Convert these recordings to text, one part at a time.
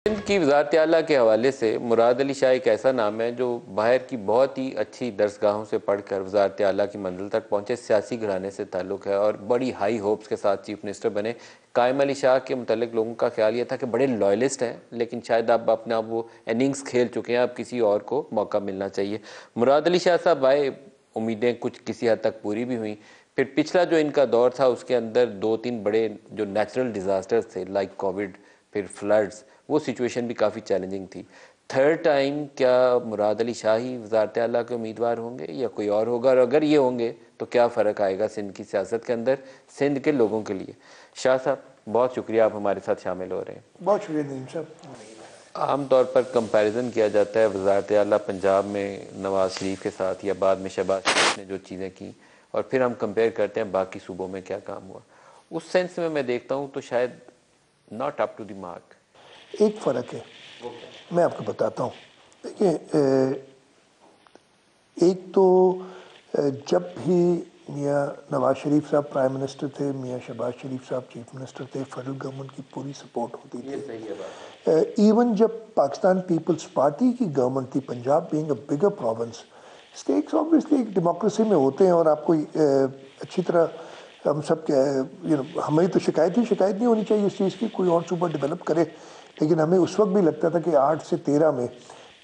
سندھ کی وزارت اعلیٰ کے حوالے سے مراد علی شاہ ایک ایسا نام ہے جو باہر کی بہت ہی اچھی درسگاہوں سے پڑھ کر وزارت اعلیٰ کی منزل تک پہنچے، سیاسی گھرانے سے تعلق ہے اور بڑی ہائی ہوپس کے ساتھ چیف منسٹر بنے۔ قائم علی شاہ کے متعلق لوگوں کا خیال یہ تھا کہ بڑے لائلسٹ ہیں، لیکن شاید اب اپنا وہ اننگز کھیل چکے ہیں، اب کسی اور کو موقع ملنا چاہیے۔ مراد علی شاہ صاحب آئے، امیدیں کچھ کسی حد تک پوری بھی ہوئیں، پھر پچھلا جو ان کا دور تھا اس کے اندر 2-3 بڑے جو نیچرل ڈیزاسٹرز تھے لائک کووڈ، پھر فلڈز، وہ سچویشن بھی کافی چیلنجنگ تھی۔ تھرڈ ٹائم کیا مراد علی شاہ ہی وزارت اعلیٰ کے امیدوار ہوں گے یا کوئی اور ہوگا، اور اگر یہ ہوں گے تو کیا فرق آئے گا سندھ کی سیاست کے اندر، سندھ کے لوگوں کے لیے؟ شاہ صاحب بہت شکریہ، آپ ہمارے ساتھ شامل ہو رہے ہیں۔ بہت شکریہ نعیم صاحب۔ عام طور پر کمپیریزن کیا جاتا ہے وزارت اعلیٰ پنجاب میں نواز شریف کے ساتھ یا بعد میں شہباز شریف نے جو چیزیں کی، اور پھر ہم کمپیئر کرتے ہیں باقی صوبوں میں کیا کام ہوا۔ اس سینس میں دیکھتا ہوں تو شاید not up to the mark. ایک فرق ہے، میں آپ کو بتاتا ہوں۔ دیکھیں، ایک تو جب بھی میاں نواز شریف صاحب پرائم منسٹر تھے، میاں شہباز شریف صاحب چیف منسٹر تھے، فیڈرل گورنمنٹ کی پوری سپورٹ ہوتی تھی۔ ایون جب پاکستان پیپلز پارٹی کی گورنمنٹ تھی، Punjab being a bigger province, states obviously ایک ڈیموکریسی میں ہوتے ہیں اور آپ کو اچھی طرح ہم سب کے ہمیں تو شکایت نہیں ہونی چاہیے اس چیز کی، کوئی اور صوبہ ڈیولپ کرے، لیکن ہمیں اس وقت بھی لگتا تھا کہ 8 سے 13 میں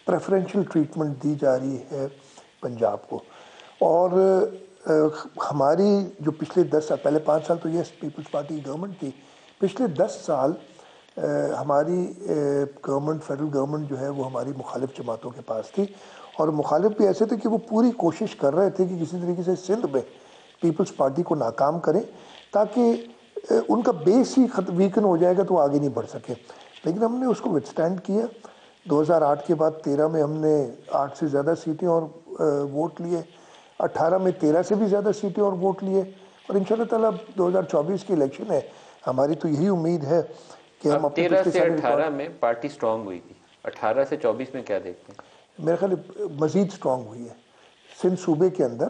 پریفرینشل ٹریٹمنٹ دی جا رہی ہے پنجاب کو۔ اور ہماری جو پچھلے 10 سال، پہلے 5 سال تو یس پیپلز پارٹی کی گورنمنٹ تھی، پچھلے 10 سال ہماری گورنمنٹ، فیڈرل گورنمنٹ جو ہے وہ ہماری مخالف جماعتوں کے پاس تھی، اور مخالف بھی ایسے تھے کہ وہ پوری کوشش کر رہے تھے کہ کسی طریقے سے سندھ میں پیپلز پارٹی کو ناکام کریں تاکہ ان کا بیس ہی ویکن ہو جائے گا تو آگے نہیں بڑھ سکے۔ لیکن ہم نے اس کو وتھسٹینڈ کیا۔ 2008 کے بعد 13 میں ہم نے 8 سے زیادہ سیٹیں اور ووٹ لیے، 18 میں 13 سے بھی زیادہ سیٹیں اور ووٹ لیے، اور انشاءاللہ تعالیٰ 2024 کی الیکشن ہے، ہماری تو یہی امید ہے کہ ہم اپنے 13 سے 18 میں پارٹی سٹرونگ ہوئی تھی، 18 سے 24 میں کیا دیکھتے ہیں؟ میرے خیال مزید سٹرونگ ہوئی ہے، سندھ صوبے کے اندر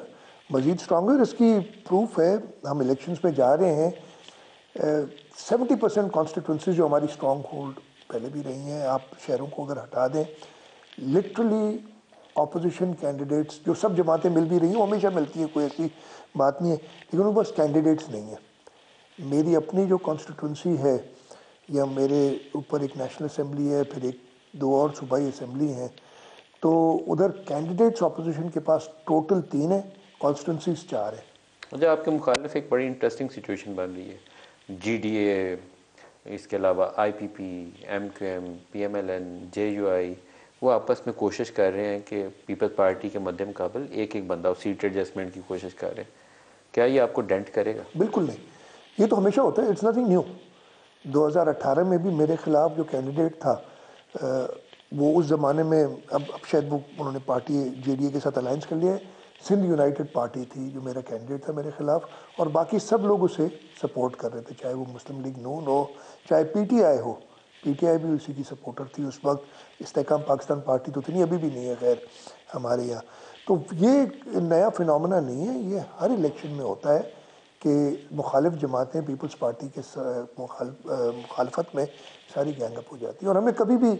مزید سٹرونگ ہوئی، اور اس کی پروف ہے ہم الیکشنز میں جا رہے ہیں۔ 70% کانسٹیٹوئنسیز جو ہماری سٹرونگ ہولڈ پہلے بھی رہی ہیں، آپ شہروں کو اگر ہٹا دیں، لٹرلی اپوزیشن کینڈیڈیٹس جو سب جماعتیں مل بھی رہی ہیں، وہ ہمیشہ ملتی ہیں، کوئی ایسی بات نہیں ہے، لیکن وہ بس کینڈیڈیٹس نہیں ہیں۔ میری اپنی جو کانسٹیٹوئنسی ہے، یا میرے اوپر ایک نیشنل اسمبلی ہے، پھر 2 اور صوبائی اسمبلی ہیں، تو ادھر کینڈیڈیٹس اپوزیشن کے پاس ٹوٹل 3 ہیں، کانسٹیٹوئنسیز 4 ہیں۔ مجھے آپ کے مخالف ایک بڑی انٹرسٹنگ سچویشن بن رہی ہے، جی ڈی اے، اس کے علاوہ I P P, M Q M, P M L N, J U I, وہ آپس میں کوشش کر رہے ہیں کہ پیپلز پارٹی کے مد مقابل ایک بندہ سیٹ ایڈجسٹمنٹ کی کوشش کر رہے ہیں۔ کیا یہ آپ کو ڈینٹ کرے گا؟ بالکل نہیں، یہ تو ہمیشہ ہوتا ہے، اٹس نتھنگ نیو۔ 2018 میں بھی میرے خلاف جو کینڈیڈیٹ تھا، وہ اس زمانے میں، اب شاید وہ انہوں نے پارٹی جے ڈی اے کے ساتھ الائنس کر لیا ہے، سندھ یونائٹڈ پارٹی تھی جو میرا کینڈیڈیٹ تھا میرے خلاف، اور باقی سب لوگ اسے سپورٹ کر رہے تھے، چاہے وہ مسلم لیگ نون ہو، چاہے پی ٹی آئی ہو، پی ٹی آئی بھی اسی کی سپورٹر تھی اس وقت، استحکام پاکستان پارٹی تو نہیں، ابھی بھی نہیں ہے خیر ہمارے یہاں۔ تو یہ نیا فنومنا نہیں ہے، یہ ہر الیکشن میں ہوتا ہے کہ مخالف جماعتیں پیپلز پارٹی کے مخالفت میں ساری گینگ اپ ہو جاتی ہے، اور ہمیں کبھی بھی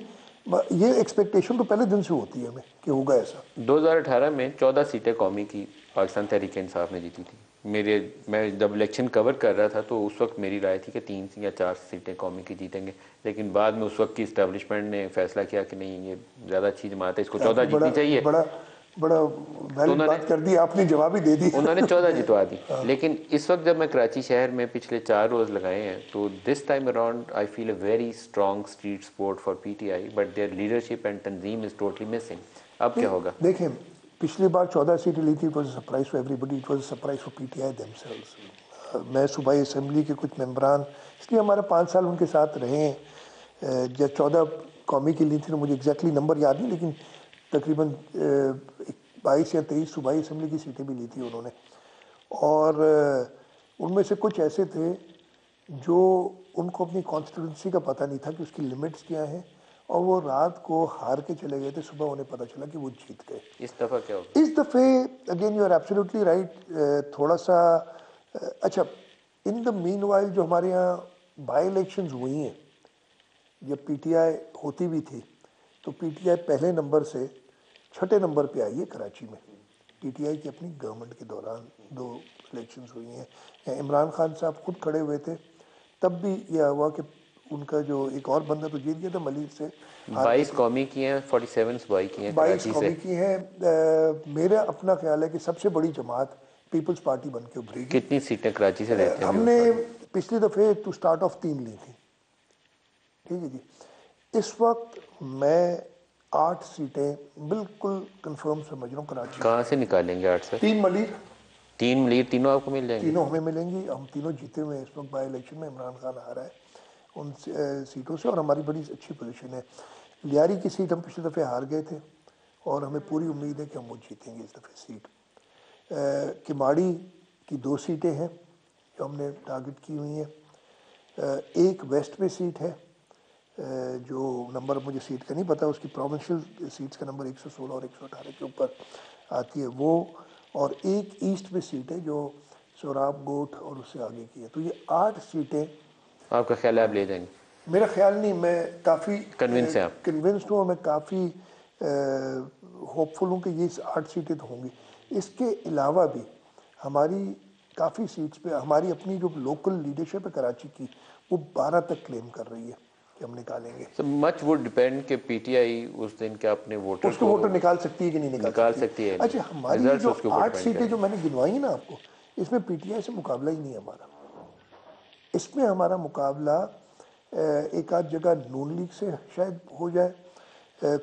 یہ ایکسپیکٹیشن تو پہلے دن سے ہوتی ہے ہمیں کہ ہوگا ایسا۔ 2018 میں 14 سیٹیں قومی کی پاکستان تحریک انصاف نے جیتی تھی۔ میں جب الیکشن کور کر رہا تھا تو اس وقت میری رائے تھی کہ 3 یا 4 سیٹیں قومی کی جیتیں گے، لیکن بعد میں اس وقت کی اسٹیبلشمنٹ نے فیصلہ کیا کہ نہیں، یہ زیادہ اچھی جماعت ہے، اس کو 14 جیتنی چاہیے۔ بڑا ویلڈ بات کر دی آپ نے، جواب ہی دے دی۔ انہوں نے 14 جتوا دی، لیکن اس وقت جب میں کراچی شہر میں پچھلے 4 روز لگائے ہیں تو this time around I feel a very strong street support for P T I, but their leadership and تنظیم از ٹوٹلی مسنگ۔ اب کیا ہوگا؟ دیکھیں، پچھلی بار 14 سیٹیں لی تھی، it was a surprise for everybody, it was a surprise for P T I themselves. میں صوبائی اسمبلی کے کچھ ممبران، اس لیے ہمارے 5 سال ان کے ساتھ رہے ہیں، جب 14 قومی کی لی تھی تو مجھے ایگزیکٹلی نمبر یاد نہیں، لیکن تقریباً 22 یا 23 صوبائی اسمبلی کی سیٹیں بھی لی تھی انہوں نے، اور ان میں سے کچھ ایسے تھے جو ان کو اپنی کانسٹیٹوئنسی کا پتہ نہیں تھا کہ اس کی لمٹس کیا ہیں، اور وہ رات کو ہار کے چلے گئے تھے، صبح انہیں پتہ چلا کہ وہ جیت گئے۔ اس دفعہ کیا ہوگا؟ اس دفعے again you are absolutely right, تھوڑا سا اچھا، ان دا مین وائل جو ہمارے یہاں بائی الیکشنز ہوئی ہیں جب پی ٹی آئی ہوتی بھی تھی تو پی ٹی آئی پہلے نمبر سے چھٹے نمبر پہ آئی ہے کراچی میں. پی ٹی آئی کی اپنی گورنمنٹ کے دوران 2 الیکشنز ہوئی ہیں. عمران خان صاحب خود کھڑے ہوئے تھے, تب بھی یہ ہوا کہ ان کا جو ایک اور بندہ تو جیت گیا تھا, ملیر سے 22 قومی کی ہیں, 47 صوبائی کی ہیں 22 کراچی سے. قومی کی ہیں. میرا اپنا خیال ہے کہ سب سے بڑی جماعت پیپلز پارٹی بن کے ابھرے گی. کتنی سیٹیں کراچی سے دیتے ہیں ہم پیپلز نے پارٹی؟ پچھلی دفعے ٹو سٹارٹ آف 3 لی تھی, ٹھیک ہے جی. اس وقت میں 8 سیٹیں بالکل کنفرم سمجھ رہا ہوں کراچی کہاں سے نکالیں گے 8 سے؟ 3 ملیر, 3 ملیر, تینوں آپ کو مل جائیں گے؟ تینوں ہمیں ملیں گی. ہم تینوں جیتے ہوئے ہیں اس وقت بائی الیکشن میں. عمران خان آ رہا ہے ان سیٹوں سے, اور ہماری بڑی اچھی پوزیشن ہے. لیاری کی سیٹ ہم پچھلے دفعے ہار گئے تھے, اور ہمیں پوری امید ہے کہ ہم وہ جیتیں گے اس دفعے سیٹ. کماڑی کی 2 سیٹیں ہیں جو ہم نے ٹارگٹ کی ہوئی ہیں. ایک ویسٹ میں سیٹ ہے جو نمبر مجھے سیٹ کا نہیں پتہ, اس کی پروونشل سیٹس کا نمبر 116 اور 118 کے اوپر آتی ہے وہ. اور ایک ایسٹ میں سیٹ ہے جو سوراب گوٹھ اور اس سے آگے کی ہے. تو یہ 8 سیٹیں آپ کا خیال ہے آپ لے جائیں گے؟ میرا خیال نہیں, میں کافی کنونس ہیں آپ؟ کنونسڈ ہوں, اور میں کافی ہوپ فل ہوں کہ یہ 8 سیٹیں تو ہوں گی. اس کے علاوہ بھی ہماری کافی سیٹس پہ ہماری اپنی جو لوکل لیڈرشپ ہے کراچی کی, وہ 12 تک کلیم کر رہی ہے کہ ہم نکالیں گے. سو مچ وڈ ڈیپینڈ کہ پی ٹی آئی اس دن کے اپنے ووٹر اس کے کو ووٹر نکال سکتی ہے کہ نہیں نکال سکتی ہے. اچھا, ہماری یہ ریزلٹس جو اس کے اوپر 8 ڈیپینڈ سیٹیں کریں جو گے. میں نے گنوائی ہیں نا آپ کو, اس میں پی ٹی آئی سے مقابلہ ہی نہیں ہے ہمارا. اس میں ہمارا مقابلہ ایک آدھ جگہ نون لیگ سے شاید ہو جائے,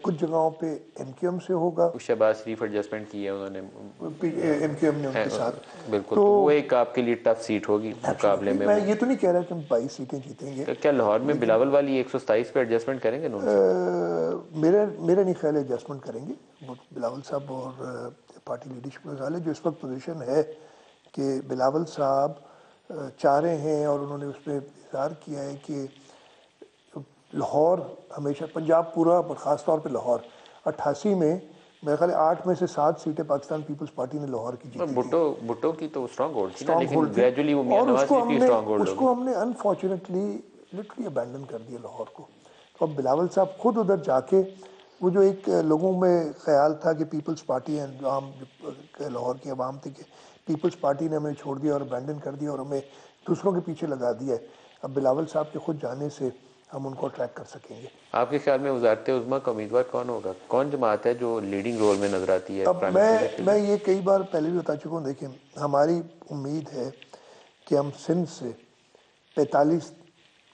کچھ جگہوں پہ ایم کیو ایم سے ہوگا, شہباز شریف ایڈجسٹمنٹ کی ہے انہوں نے, ایم کیو ایم نے ان کے ساتھ. بالکل. تو تو وہ ایک آپ کے لیے ٹف سیٹ ہوگی مقابلے میں. میں وہ یہ تو نہیں کہہ رہا کہ ہم 22 سیٹیں جیتیں گے, کیا لاہور میں لیکن بلاول والی 127 پہ ایڈجسٹمنٹ کریں گے نون سے؟ میرا نہیں خیال ہے ایڈجسٹمنٹ کریں گے. وہ بلاول صاحب اور پارٹی لیڈرشپ کا خیال ہے. جو اس وقت پوزیشن ہے کہ بلاول صاحب چاہ رہے ہیں, اور انہوں نے اس پہ اظہار کیا ہے کہ لاہور ہمیشہ, پنجاب پورا پر خاص طور پہ لاہور, 88 میں میرے خیال ہے 8 میں سے 7 سیٹیں پاکستان پیپلز پارٹی نے لاہور کی جیتی تھیں. بھٹو کی تو اسٹرانگ ہولڈ تھی نا, اسٹرانگ لیکن ہولڈ تھی, گریجولی وہ میاں اور نواز شریف کی اسٹرانگ ہولڈ اس ہوگی. کو ہم نے انفارچونیٹلی لٹرلی ابینڈن کر دیا لاہور کو. تو اب بلاول صاحب خود ادھر جا کے, وہ جو ایک لوگوں میں خیال تھا کہ پیپلز پارٹی ہے, عام لاہور کی عوام تھی کہ پیپلز پارٹی نے ہمیں چھوڑ دیا اور ابینڈن کر دیا اور ہمیں دوسروں کے پیچھے لگا دیا ہے. اب بلاول صاحب کے خود جانے سے ہم ان کو اٹریکٹ کر سکیں گے. آپ کے خیال میں وزارت عظمیٰ کا امیدوار کون ہوگا؟ کون جماعت ہے جو لیڈنگ رول میں نظر آتی ہے اب پرائم منسٹر کے میں لیے؟ یہ کئی بار پہلے بھی بتا چکا ہوں. دیکھیں, ہماری امید ہے کہ ہم سندھ سے 45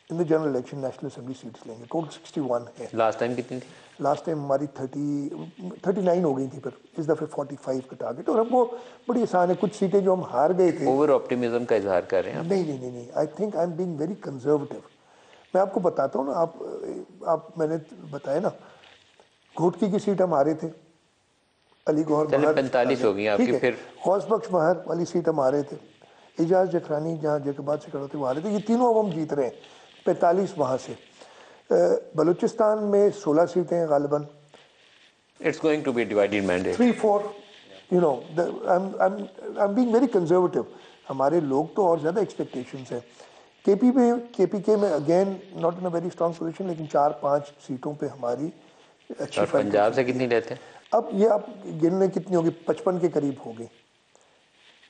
in the general election national assembly seats لیں گے. ٹوٹل 61 ہے. لاسٹ ٹائم کتنی تھی؟ لاسٹ ٹائم ہماری 39 ہو گئی تھی, پھر اس دفعہ 45 کا ٹارگیٹ. اور ہم وہ بڑی آسان ہے, کچھ سیٹیں جو ہم ہار گئے تھے. اوور آپٹیمزم کا اظہار کر رہے ہیں آپ؟ نہیں, I think I am being very conservative. میں آپ کو بتاتا ہوں نا, آپ میں نے بتایا نا, گھوٹکی کی سیٹ ہم ہارے تھے, علی گوہر چلیں مہر 45 ہو گئی آپ ٹھیک کی. ہے, پھر غوث بخش مہر والی سیٹ ہم ہارے تھے. اعجاز جکرانی جہاں جیکوباد سے کھڑے تھے وہ ہارے تھے. یہ تینوں اب ہم جیت رہے ہیں, 45 وہاں سے. بلوچستان میں 16 سیٹیں ہیں غالباً. It's going to be divided mandate. 3-4 I'm being very conservative. ہمارے لوگ تو اور زیادہ ایکسپیکٹیشنس ہیں. کے پی کے میں again not in a very strong position, لیکن 4-5 سیٹوں پہ ہماری اچھی اور فائٹ ہو پنجاب سے سکتی ہے. کتنی لیتے ہیں؟ اب یہ آپ گننے کتنی ہوگی, 55 کے قریب ہوگی,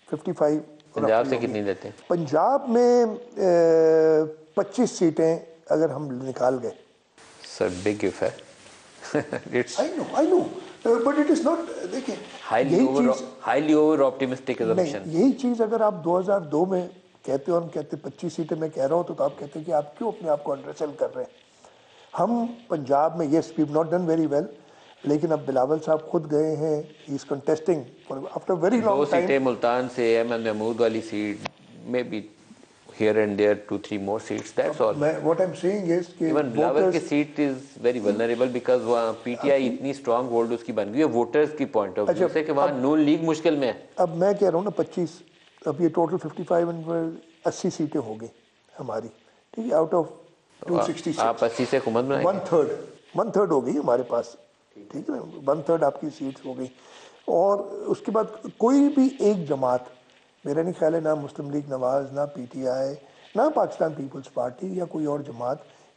55 پنجاب رفلی سے ہوگی. کتنی لیتے ہیں؟ پنجاب میں 25 سیٹیں اگر ہم نکال گئے. سر بگ اف ہے. It's I know, but it is not. دیکھیں, ہائیلی اوور آپٹیمسٹک نہیں, assumption. یہی چیز اگر آپ 2002 میں کہتے ہو, ہم کہتے 25 سیٹیں میں کہہ رہا ہوں, تو آپ کہتے ہیں کہ آپ کیوں اپنے آپ کو انڈر سیل کر رہے ہیں. ہم پنجاب میں yes we have not done very well, لیکن اب بلاول صاحب خود گئے ہیں, he is contesting after very 2 long time. سیٹیں ملتان سے, احمد محمود والی seat, may be here and there 2-3 more seats, that's all. میں what I am seeing is کہ ایون بلاول کی seat is very vulnerable because وہاں پی ٹی آئی اتنی اسٹرانگ ہولڈ اس کی بن گئی ہے ووٹرز کی پوائنٹ آف ویو سے کہ وہاں نون لیگ مشکل میں ہے. اب میں کہہ رہا ہوں نا 25, اب یہ ٹوٹل 55 80 سیٹیں ہو گئی ہماری, ٹھیک ہے, آؤٹ آف 266. آپ 80 سے حکومت بنائیں گے؟ 1/3 ہو گئی ہمارے پاس, ٹھیک ہے نا, 1/3 آپ کی سیٹس ہو گئی. اور اس کے بعد کوئی بھی ایک جماعت, میرا نہیں خیال ہے, نہ مسلم لیگ نواز, نہ پی ٹی آئی, نہ پاکستان پیپلز پارٹی یا کوئی اور جماعت